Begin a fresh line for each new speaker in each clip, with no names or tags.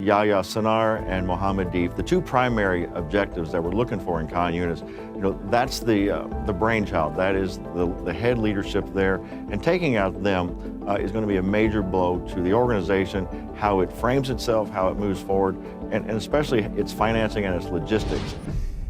Yahya Sinnar and Mohammed Deif, the two primary objectives that we're looking for in Khan Yunis, that's the brainchild. That is the head leadership there, and taking out them is going to be a major blow to the organization, how it frames itself, how it moves forward, and especially its financing and its logistics.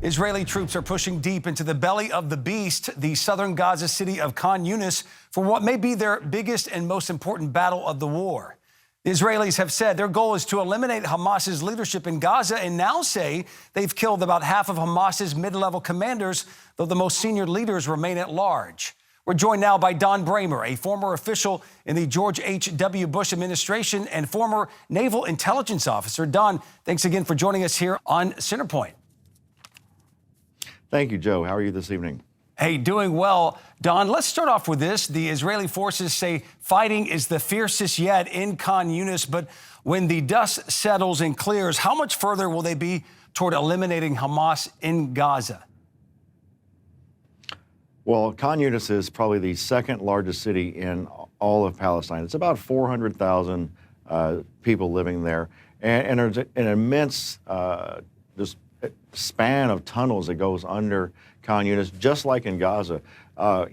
Israeli troops are pushing deep into the belly of the beast, the southern Gaza city of Khan Yunis, for what may be their biggest and most important battle of the war. The Israelis have said their goal is to eliminate Hamas's leadership in Gaza, and now say they've killed about half of Hamas's mid-level commanders, though the most senior leaders remain at large. We're joined now by Don Bramer, a former official in the George H.W. Bush administration and former naval intelligence officer. Don, thanks again for joining us here on Centerpoint.
Thank you, Joe. How are you this evening?
Hey, doing well. Don, let's start off with this. The Israeli forces say fighting is the fiercest yet in Khan Yunis, but when the dust settles and clears, how much further will they be toward eliminating Hamas in Gaza?
Well, Khan Yunis is probably the second largest city in all of Palestine. It's about 400,000 people living there, and there's an immense just span of tunnels that goes under Khan Yunis, just like in Gaza.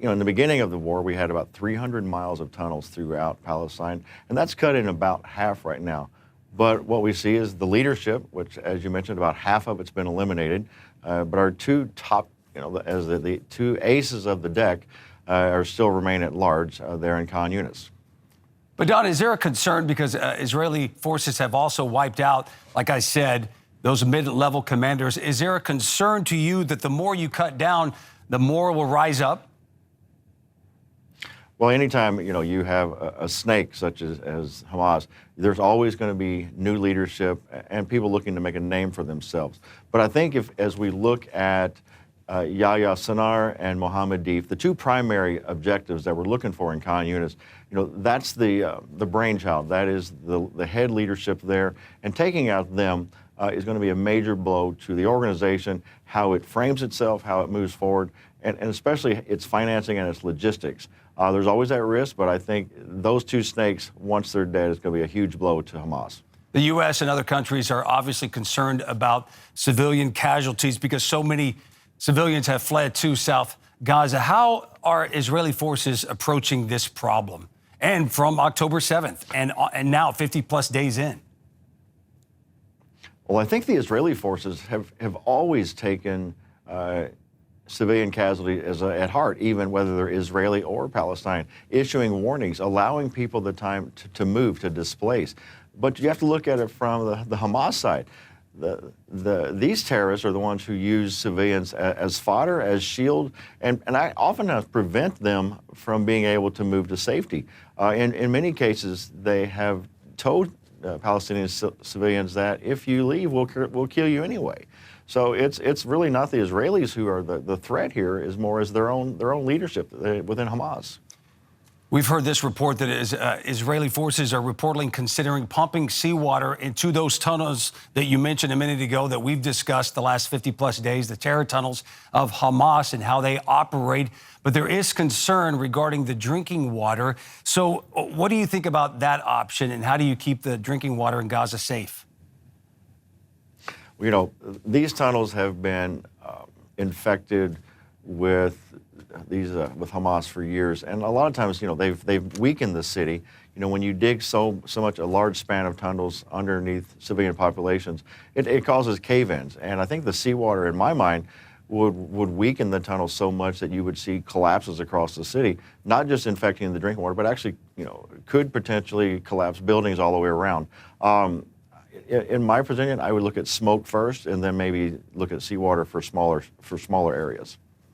In the beginning of the war, we had about 300 miles of tunnels throughout Palestine, and that's cut in about half right now. But what we see is the leadership, which, as you mentioned, about half of it's been eliminated. But our two top, as the two aces of the deck, are still remain at large there in Khan Yunis.
But Don, is there a concern because Israeli forces have also wiped out, like I said, those mid-level commanders? Is there a concern to you that the more you cut down, the more will rise up?
Well, anytime you have a snake such as Hamas, there's always going to be new leadership and people looking to make a name for themselves. But I think as we look at Yahya Sinnar and Mohammed Deif, the two primary objectives that we're looking for in Khan Yunis, that's the brainchild. That is the head leadership there, and taking out them is going to be a major blow to the organization, how it frames itself, how it moves forward, and especially its financing and its logistics. There's always that risk, but I think those two snakes, once they're dead, is going to be a huge blow to Hamas.
The U.S. and other countries are obviously concerned about civilian casualties because so many civilians have fled to South Gaza. How are Israeli forces approaching this problem? And from October 7th and now 50-plus days in.
Well, I think the Israeli forces have always taken civilian casualty at heart, even whether they're Israeli or Palestine, issuing warnings, allowing people the time to move, to displace. But you have to look at it from the Hamas side. These terrorists are the ones who use civilians as fodder, as shield, and I often prevent them from being able to move to safety. In many cases, they have told Palestinian civilians that if you leave, we'll kill you anyway. So it's really not the Israelis who are the threat here, is more as their own leadership within Hamas.
We've heard this report that Israeli forces are reportedly considering pumping seawater into those tunnels that you mentioned a minute ago that we've discussed the last 50-plus days, the terror tunnels of Hamas and how they operate. But there is concern regarding the drinking water. So what do you think about that option, and how do you keep the drinking water in Gaza safe?
These tunnels have been infected with Hamas for years, and a lot of times, they've weakened the city. When you dig so much a large span of tunnels underneath civilian populations, it causes cave-ins, and I think the seawater, in my mind, would weaken the tunnels so much that you would see collapses across the city, not just infecting the drinking water, but actually, could potentially collapse buildings all the way around. In my opinion, I would look at smoke first, and then maybe look at seawater for smaller areas.